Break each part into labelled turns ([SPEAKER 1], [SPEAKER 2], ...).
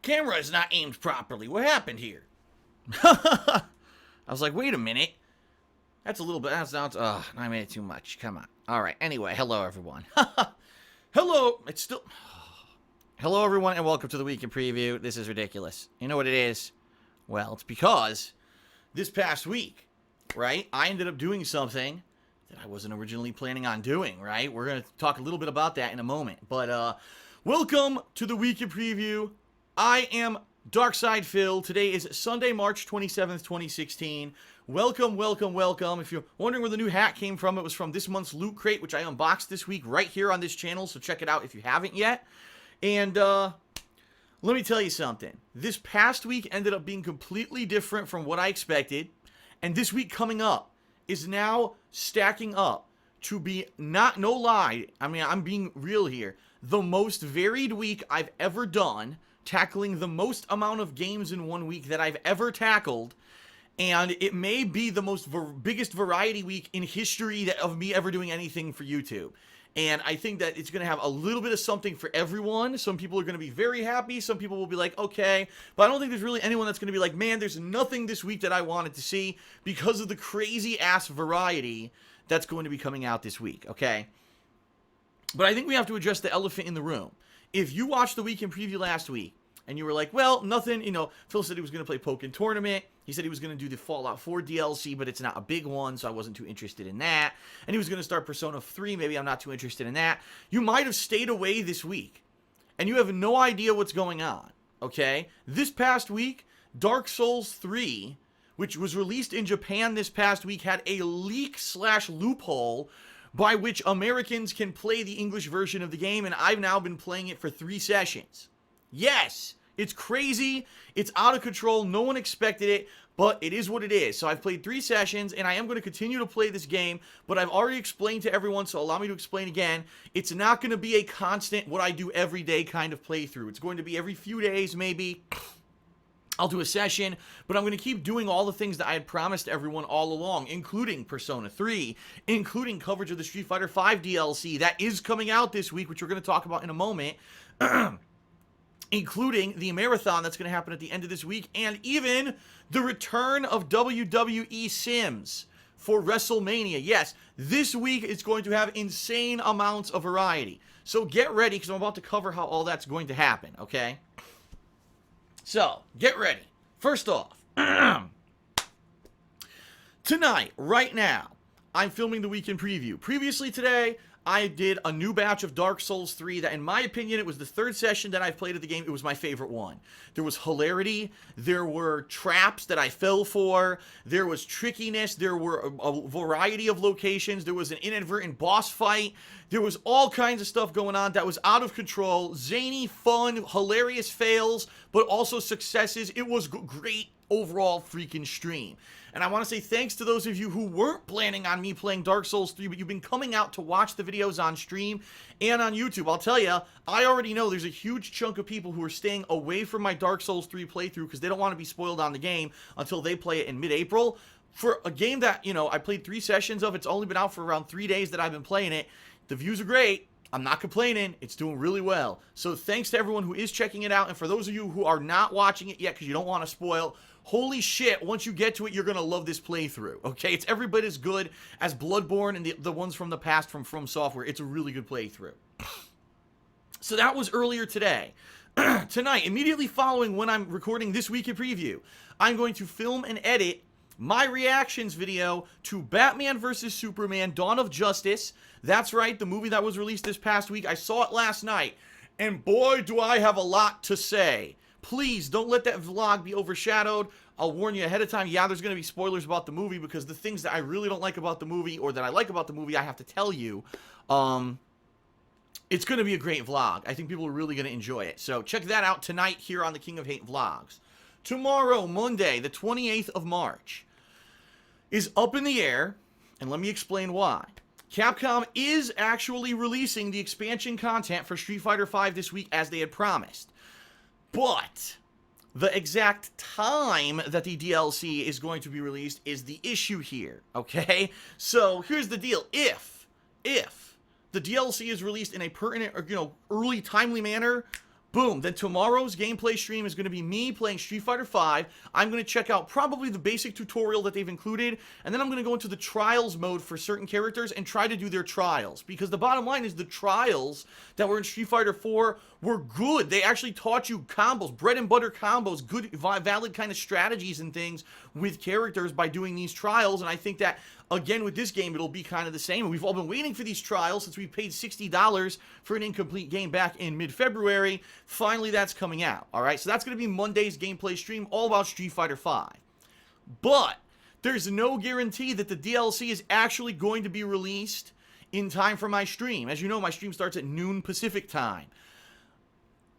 [SPEAKER 1] camera is not aimed properly. What happened here? I was like, wait a minute. That's a little bit, I made it too much. Come on. All right. Anyway, hello, everyone. Hello. It's still, hello, everyone, and welcome to the Week in Preview. This is ridiculous. You know what it is? Well, it's because this past week, right, I ended up doing something that I wasn't originally planning on doing, right? We're going to talk a little bit about that in a moment. But, welcome to the Week in Preview. I am Darkside Phil. Today is Sunday, March 27th, 2016. Welcome, welcome, welcome. If you're wondering where the new hat came from, it was from this month's Loot Crate, which I unboxed this week right here on this channel, so check it out if you haven't yet. And, let me tell you something. This past week ended up being completely different from what I expected, and this week coming up is now stacking up to be, no lie, I mean, I'm being real here, the most varied week I've ever done, tackling the most amount of games in one week that I've ever tackled, and it may be the biggest variety week in history of me ever doing anything for YouTube. And I think that it's going to have a little bit of something for everyone. Some people are going to be very happy. Some people will be like, okay. But I don't think there's really anyone that's going to be like, man, there's nothing this week that I wanted to see because of the crazy-ass variety that's going to be coming out this week, okay? But I think we have to address the elephant in the room. If you watched the Week in Preview last week, and you were like, well, nothing, you know, Phil said he was going to play Pokken Tournament. He said he was going to do the Fallout 4 DLC, but it's not a big one, so I wasn't too interested in that. And he was going to start Persona 3. Maybe I'm not too interested in that. You might have stayed away this week, and you have no idea what's going on, okay? This past week, Dark Souls 3, which was released in Japan this past week, had a leak/loophole by which Americans can play the English version of the game, and I've now been playing it for 3 sessions. Yes, it's crazy, it's out of control, no one expected it, but it is what it is. So I've played 3 sessions, and I am going to continue to play this game, but I've already explained to everyone, so allow me to explain again. It's not going to be a constant, what I do every day kind of playthrough. It's going to be every few days, maybe. I'll do a session, but I'm going to keep doing all the things that I had promised everyone all along, including Persona 3, including coverage of the Street Fighter 5 DLC that is coming out this week, which we're going to talk about in a moment. Including the marathon that's going to happen at the end of this week, and even the return of WWE Sims for WrestleMania. Yes, this week it's going to have insane amounts of variety. So get ready, because I'm about to cover how all that's going to happen, okay? So, get ready. First off, tonight, right now, I'm filming the Week in Preview. Previously today, I did a new batch of Dark Souls 3 that, in my opinion, it was the 3rd session that I've played of the game. It was my favorite one. There was hilarity. There were traps that I fell for. There was trickiness. There were a variety of locations. There was an inadvertent boss fight. There was all kinds of stuff going on that was out of control. Zany, fun, hilarious fails, but also successes. It was great overall freaking stream. And I want to say thanks to those of you who weren't planning on me playing Dark Souls 3, but you've been coming out to watch the videos on stream and on YouTube. I'll tell you, I already know there's a huge chunk of people who are staying away from my Dark Souls 3 playthrough because they don't want to be spoiled on the game until they play it in mid-April. For a game that, you know, I played 3 sessions of, it's only been out for around 3 days that I've been playing it. The views are great. I'm not complaining. It's doing really well. So thanks to everyone who is checking it out. And for those of you who are not watching it yet because you don't want to spoil, holy shit, once you get to it, you're going to love this playthrough, okay? It's every bit as good as Bloodborne and the ones from the past from Software. It's a really good playthrough. So that was earlier today. Tonight, immediately following when I'm recording this Week in Preview, I'm going to film and edit my reactions video to Batman vs. Superman Dawn of Justice. That's right, the movie that was released this past week. I saw it last night, and boy, do I have a lot to say. Please don't let that vlog be overshadowed. I'll warn you ahead of time, yeah, there's going to be spoilers about the movie because the things that I really don't like about the movie or that I like about the movie, I have to tell you. It's going to be a great vlog. I think people are really going to enjoy it. So check that out tonight here on the King of Hate Vlogs. Tomorrow, Monday, the 28th of March, is up in the air, and let me explain why. Capcom is actually releasing the expansion content for Street Fighter V this week as they had promised. But the exact time that the DLC is going to be released is the issue here, okay? So here's the deal. If the DLC is released in a pertinent, or, early, timely manner, Boom. Then tomorrow's gameplay stream is going to be me playing Street Fighter V. I'm going to check out probably the basic tutorial that they've included, and then I'm going to go into the trials mode for certain characters and try to do their trials. Because the bottom line is the trials that were in Street Fighter 4 were good. They actually taught you combos, bread and butter combos, good, valid kind of strategies and things with characters by doing these trials, and I think that again, with this game, it'll be kind of the same. We've all been waiting for these trials since we paid $60 for an incomplete game back in mid-February. Finally, that's coming out, all right? So that's going to be Monday's gameplay stream, all about Street Fighter V. But there's no guarantee that the DLC is actually going to be released in time for my stream. As you know, my stream starts at noon Pacific time.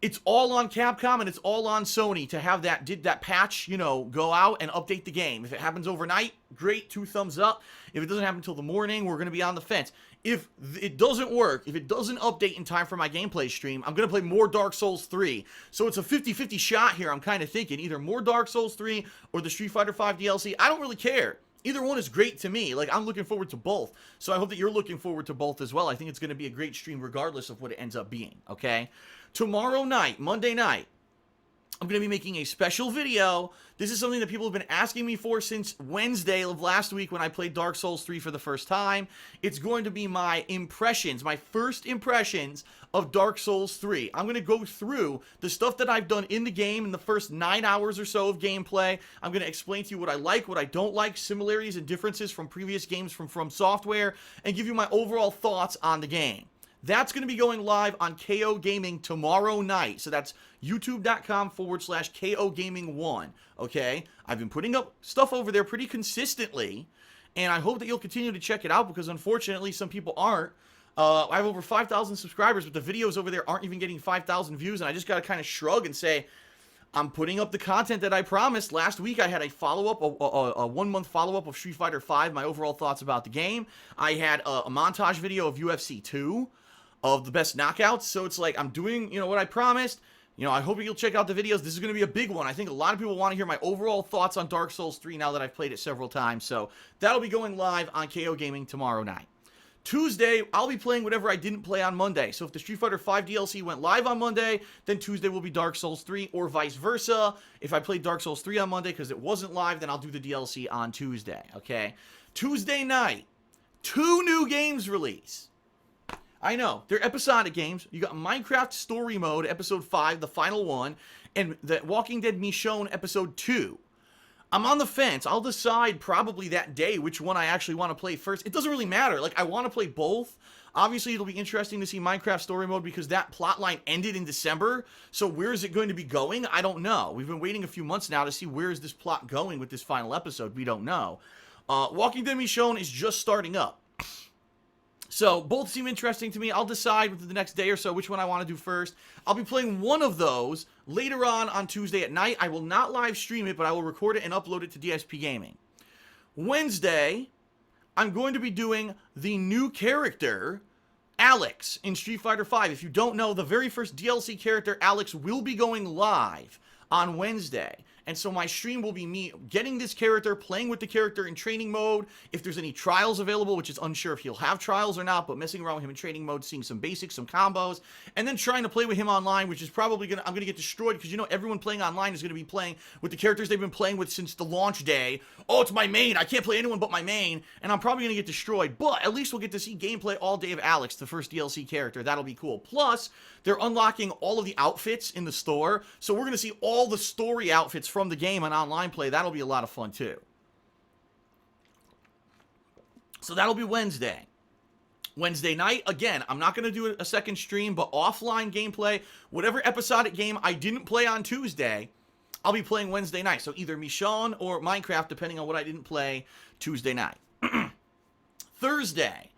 [SPEAKER 1] It's all on Capcom and it's all on Sony to have that patch, you know, go out and update the game. If it happens overnight, great, 2 thumbs up. If it doesn't happen until the morning, we're going to be on the fence. If it doesn't work, if it doesn't update in time for my gameplay stream, I'm going to play more Dark Souls 3. So it's a 50-50 shot here, I'm kind of thinking. Either more Dark Souls 3 or the Street Fighter V DLC. I don't really care. Either one is great to me. Like, I'm looking forward to both. So I hope that you're looking forward to both as well. I think it's going to be a great stream regardless of what it ends up being, okay? Tomorrow night, Monday night, I'm going to be making a special video. This is something that people have been asking me for since Wednesday of last week when I played Dark Souls 3 for the first time. It's going to be my impressions, my first impressions of Dark Souls 3. I'm going to go through the stuff that I've done in the game in the first 9 hours or so of gameplay. I'm going to explain to you what I like, what I don't like, similarities and differences from previous games from From Software, and give you my overall thoughts on the game. That's going to be going live on KO Gaming tomorrow night. So that's youtube.com/KO Gaming 1. Okay? I've been putting up stuff over there pretty consistently. And I hope that you'll continue to check it out because unfortunately some people aren't. I have over 5,000 subscribers, but the videos over there aren't even getting 5,000 views. And I just got to kind of shrug and say, I'm putting up the content that I promised. Last week, I had a follow-up, a 1-month follow-up of Street Fighter V, my overall thoughts about the game. I had a montage video of UFC 2. Of the best knockouts, so it's like I'm doing, you know, what I promised. You know, I hope you'll check out the videos. This is going to be a big one. I think a lot of people want to hear my overall thoughts on Dark Souls 3 now that I've played it several times, so that'll be going live on KO Gaming tomorrow night. Tuesday, I'll be playing whatever I didn't play on Monday, so if the Street Fighter V DLC went live on Monday, then Tuesday will be Dark Souls 3, or vice versa. If I played Dark Souls 3 on Monday because it wasn't live, then I'll do the DLC on Tuesday, okay? Tuesday night, 2 new games release. I know, they're episodic games. You got Minecraft Story Mode, Episode 5, the final one, and the Walking Dead Michonne, Episode 2. I'm on the fence. I'll decide probably that day which one I actually want to play first. It doesn't really matter. Like, I want to play both. Obviously, it'll be interesting to see Minecraft Story Mode because that plotline ended in December. So where is it going to be going? I don't know. We've been waiting a few months now to see where is this plot going with this final episode. We don't know. Walking Dead Michonne is just starting up. So, both seem interesting to me. I'll decide within the next day or so which one I want to do first. I'll be playing one of those later on Tuesday at night. I will not live stream it, but I will record it and upload it to DSP Gaming. Wednesday, I'm going to be doing the new character, Alex, in Street Fighter V. If you don't know, the very first DLC character, Alex, will be going live on Wednesday. And so my stream will be me getting this character, playing with the character in training mode. If there's any trials available, which is unsure if he'll have trials or not, but messing around with him in training mode, seeing some basics, some combos, and then trying to play with him online, which is probably I'm gonna get destroyed because you know everyone playing online is gonna be playing with the characters they've been playing with since the launch day. Oh, it's my main. I can't play anyone but my main, and I'm probably gonna get destroyed. But at least we'll get to see gameplay all day of Alex, the first DLC character. That'll be cool. Plus, they're unlocking all of the outfits in the store, so we're gonna see all the story outfits from the game on online play. That'll be a lot of fun too. So that'll be Wednesday. Wednesday night, again, I'm not going to do a second stream, but offline gameplay, whatever episodic game I didn't play on Tuesday, I'll be playing Wednesday night. So either Michonne or Minecraft, depending on what I didn't play Tuesday night. Thursday,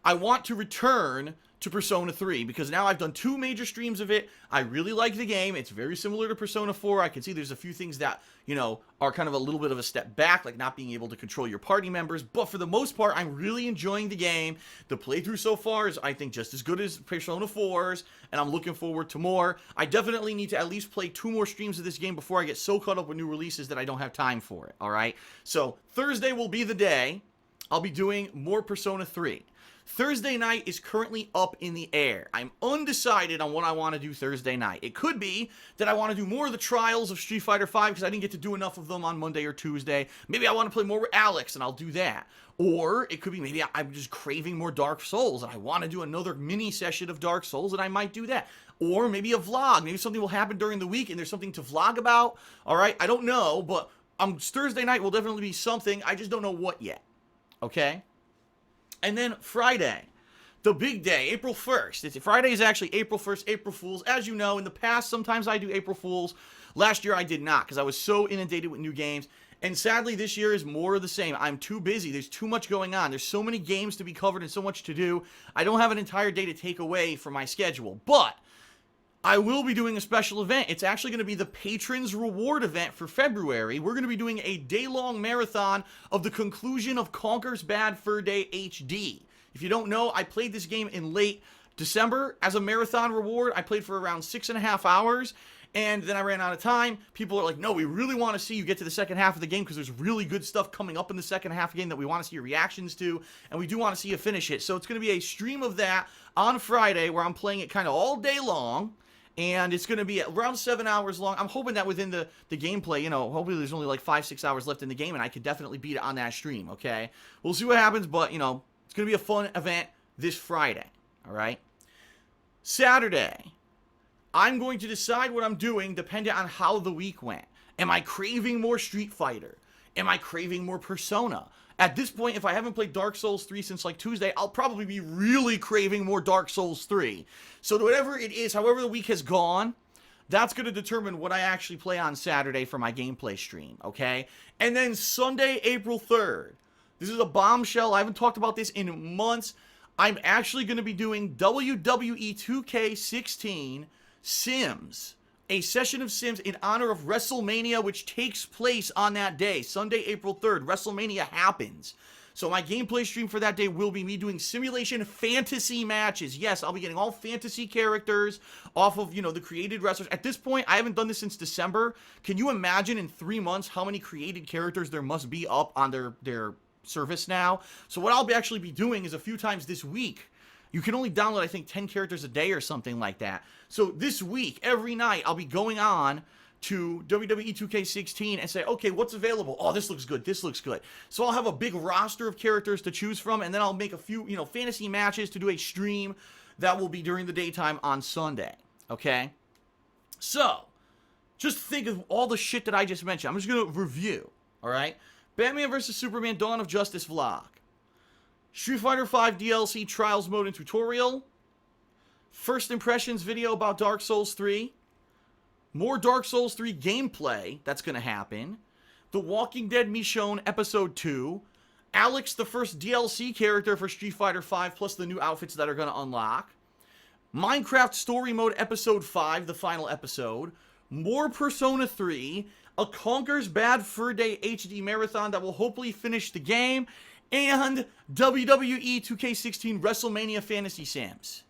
[SPEAKER 1] I want to return to Persona 3 because now I've done 2 major streams of it. I really like the game. It's very similar to Persona 4. I can see there's a few things that, you know, are kind of a little bit of a step back, like not being able to control your party members. But for the most part, I'm really enjoying the game. The playthrough so far is, I think, just as good as Persona 4's, and I'm looking forward to more. I definitely need to at least play 2 more streams of this game before I get so caught up with new releases that I don't have time for it, all right? So Thursday will be the day. I'll be doing more Persona 3. Thursday night is currently up in the air. I'm undecided on what I want to do Thursday night. It could be that I want to do more of the trials of Street Fighter V because I didn't get to do enough of them on Monday or Tuesday. Maybe I want to play more with Alex and I'll do that. Or it could be maybe I'm just craving more Dark Souls and I want to do another mini session of Dark Souls and I might do that. Or maybe a vlog. Maybe something will happen during the week and there's something to vlog about. All right, I don't know, but Thursday night will definitely be something. I just don't know what yet. Okay? And then Friday, the big day, April 1st. Friday is actually April 1st, April Fool's. As you know, in the past, sometimes I do April Fool's. Last year, I did not because I was so inundated with new games. And sadly, this year is more of the same. I'm too busy. There's too much going on. There's so many games to be covered and so much to do. I don't have an entire day to take away from my schedule. But I will be doing a special event. It's actually going to be the Patrons Reward event for February. We're going to be doing a day-long marathon of the conclusion of Conker's Bad Fur Day HD. If you don't know, I played this game in late December as a marathon reward. I played for around 6.5 hours, and then I ran out of time. People are like, no, we really want to see you get to the second half of the game because there's really good stuff coming up in the second half of the game that we want to see your reactions to, and we do want to see you finish it. So it's going to be a stream of that on Friday where I'm playing it kind of all day long. And it's going to be around 7 hours long. I'm hoping that within the gameplay, hopefully there's only like 5-6 hours left in the game, and I could definitely beat it on that stream, okay? We'll see what happens, but, it's going to be a fun event this Friday, all right? Saturday, I'm going to decide what I'm doing depending on how the week went. Am I craving more Street Fighter? Am I craving more Persona? At this point, if I haven't played Dark Souls 3 since like Tuesday, I'll probably be really craving more Dark Souls 3. So whatever it is, however the week has gone, that's going to determine what I actually play on Saturday for my gameplay stream, okay? And then Sunday, April 3rd. This is a bombshell. I haven't talked about this in months. I'm actually going to be doing WWE 2K16 Sims. A session of Sims in honor of WrestleMania, which takes place on that day, Sunday, April 3rd. WrestleMania happens. So my gameplay stream for that day will be me doing simulation fantasy matches. Yes, I'll be getting all fantasy characters off of, the created wrestlers. At this point, I haven't done this since December. Can you imagine in 3 months how many created characters there must be up on their service now? So what I'll actually be doing is a few times this week, you can only download, I think, 10 characters a day or something like that. So this week, every night, I'll be going on to WWE 2K16 and say, okay, what's available? Oh, this looks good. This looks good. So I'll have a big roster of characters to choose from, and then I'll make a few, fantasy matches to do a stream that will be during the daytime on Sunday. Okay? So, just think of all the shit that I just mentioned. I'm just going to review. All right? Batman vs. Superman Dawn of Justice vlog. Street Fighter V DLC Trials Mode and Tutorial. First impressions video about Dark Souls 3. More Dark Souls 3 gameplay that's going to happen. The Walking Dead Michonne Episode 2. Alex, the first DLC character for Street Fighter V, plus the new outfits that are going to unlock. Minecraft Story Mode Episode 5, the final episode. More Persona 3. A Conker's Bad Fur Day HD Marathon that will hopefully finish the game. And WWE 2K16 WrestleMania Fantasy Sims.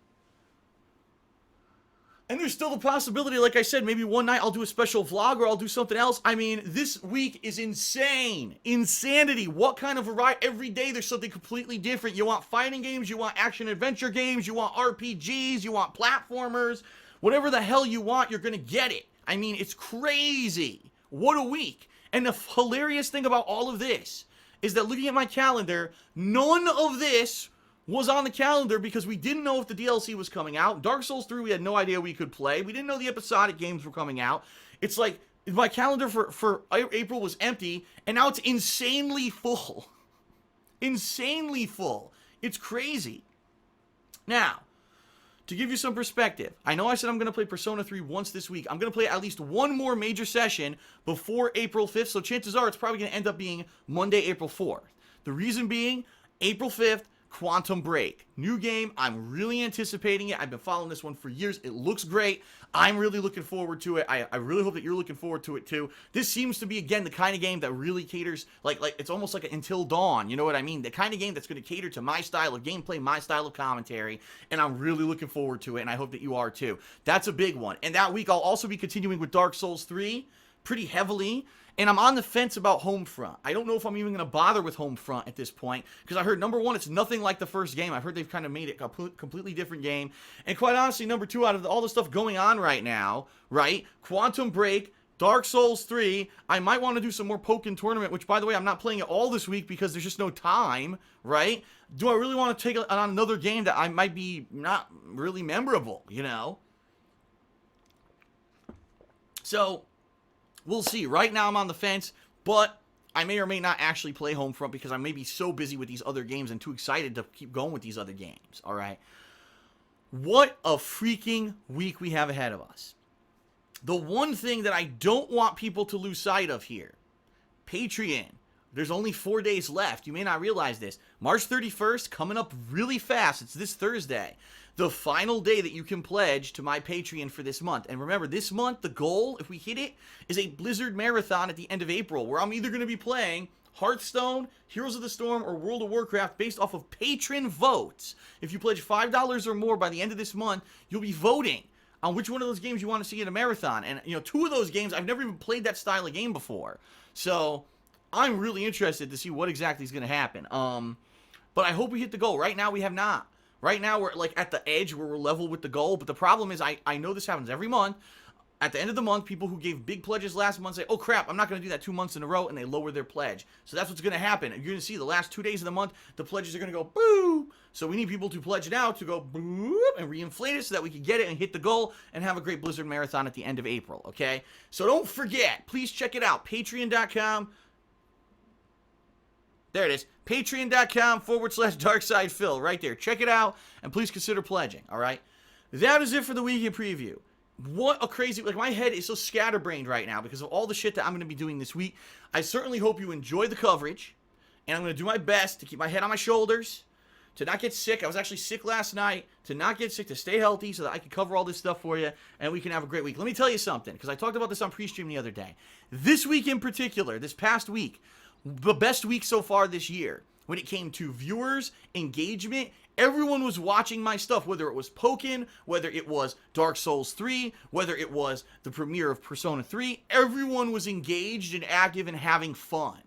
[SPEAKER 1] And there's still the possibility, like I said, maybe one night I'll do a special vlog or I'll do something else. I mean, this week is insane. Insanity. What kind of variety? Every day there's something completely different. You want fighting games, you want action-adventure games, you want RPGs, you want platformers. Whatever the hell you want, you're going to get it. I mean, it's crazy. What a week. And the hilarious thing about all of this is that looking at my calendar, none of this was on the calendar because we didn't know if the DLC was coming out. Dark Souls 3, we had no idea we could play. We didn't know the episodic games were coming out. It's like, my calendar for April was empty, and now it's insanely full. Insanely full. It's crazy. Now, to give you some perspective, I know I said I'm going to play Persona 3 once this week. I'm going to play at least one more major session before April 5th, so chances are it's probably going to end up being Monday, April 4th. The reason being, April 5th, Quantum Break. New game. I'm really anticipating it. I've been following this one for years. It looks great. I'm really looking forward to it. I really hope that you're looking forward to it too. This seems to be, again, the kind of game that really caters, like it's almost like an Until Dawn, you know what I mean? The kind of game that's going to cater to my style of gameplay, my style of commentary, and I'm really looking forward to it, and I hope that you are too. That's a big one. And that week, I'll also be continuing with Dark Souls 3, pretty heavily, and I'm on the fence about Homefront. I don't know if I'm even going to bother with Homefront at this point, because I heard, number one, it's nothing like the first game. I've heard they've kind of made it a completely different game. And quite honestly, number two, out of all the stuff going on right now, right, Quantum Break, Dark Souls 3, I might want to do some more Pokken Tournament, which, by the way, I'm not playing it all this week because there's just no time, right? Do I really want to take on another game that I might be not really memorable, you know? So, we'll see. Right now, I'm on the fence, but I may or may not actually play Homefront because I may be so busy with these other games and too excited to keep going with these other games, all right? What a freaking week we have ahead of us. The one thing that I don't want people to lose sight of here, Patreon. There's only 4 days left. You may not realize this. March 31st, coming up really fast. It's this Thursday. The final day that you can pledge to my Patreon for this month. And remember, this month, the goal, if we hit it, is a Blizzard Marathon at the end of April, where I'm either going to be playing Hearthstone, Heroes of the Storm, or World of Warcraft based off of patron votes. If you pledge $5 or more by the end of this month, you'll be voting on which one of those games you want to see in a marathon. And, you know, two of those games, I've never even played that style of game before. So I'm really interested to see what exactly is going to happen. But I hope we hit the goal. Right now, we have not. Right now, we're like at the edge where we're level with the goal. But the problem is, I know this happens every month. At the end of the month, people who gave big pledges last month say, oh crap, I'm not going to do that 2 months in a row, and they lower their pledge. So that's what's going to happen. You're going to see the last 2 days of the month, the pledges are going to go boo. So we need people to pledge now to go boo and reinflate it so that we can get it and hit the goal and have a great Blizzard Marathon at the end of April, okay? So don't forget, please check it out, patreon.com. There it is. Patreon.com/DarksidePhil. Right there. Check it out. And please consider pledging. All right. That is it for the weekend preview. What a crazy... Like, my head is so scatterbrained right now because of all the shit that I'm going to be doing this week. I certainly hope you enjoy the coverage. And I'm going to do my best to keep my head on my shoulders, to not get sick. I was actually sick last night. To not get sick, to stay healthy so that I can cover all this stuff for you and we can have a great week. Let me tell you something, because I talked about this on pre-stream the other day. This week in particular, this past week, the best week so far this year when it came to viewers, engagement. Everyone was watching my stuff, whether it was Pokken, whether it was Dark Souls 3, whether it was the premiere of Persona 3. Everyone was engaged and active and having fun.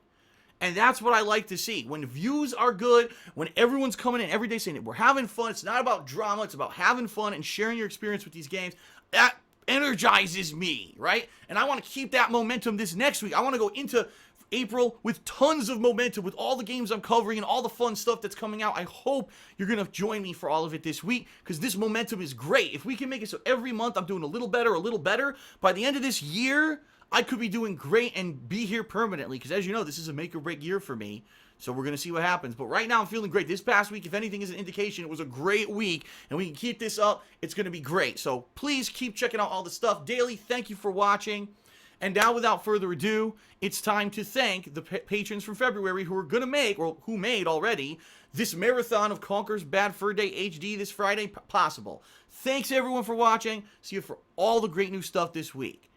[SPEAKER 1] And that's what I like to see. When views are good, when everyone's coming in every day saying we're having fun, it's not about drama, it's about having fun and sharing your experience with these games. That energizes me, right? And I want to keep that momentum this next week. I want to go into April with tons of momentum with all the games I'm covering and all the fun stuff that's coming out. I hope you're going to join me for all of it this week because this momentum is great. If we can make it so every month I'm doing a little better, by the end of this year, I could be doing great and be here permanently because as you know, this is a make or break year for me. So we're going to see what happens. But right now I'm feeling great. This past week, if anything is an indication, it was a great week and we can keep this up. It's going to be great. So please keep checking out all the stuff daily. Thank you for watching. And now, without further ado, it's time to thank the patrons from February who are going to make, or who made already, this marathon of Conker's Bad Fur Day HD this Friday possible. Thanks, everyone, for watching. See you for all the great new stuff this week.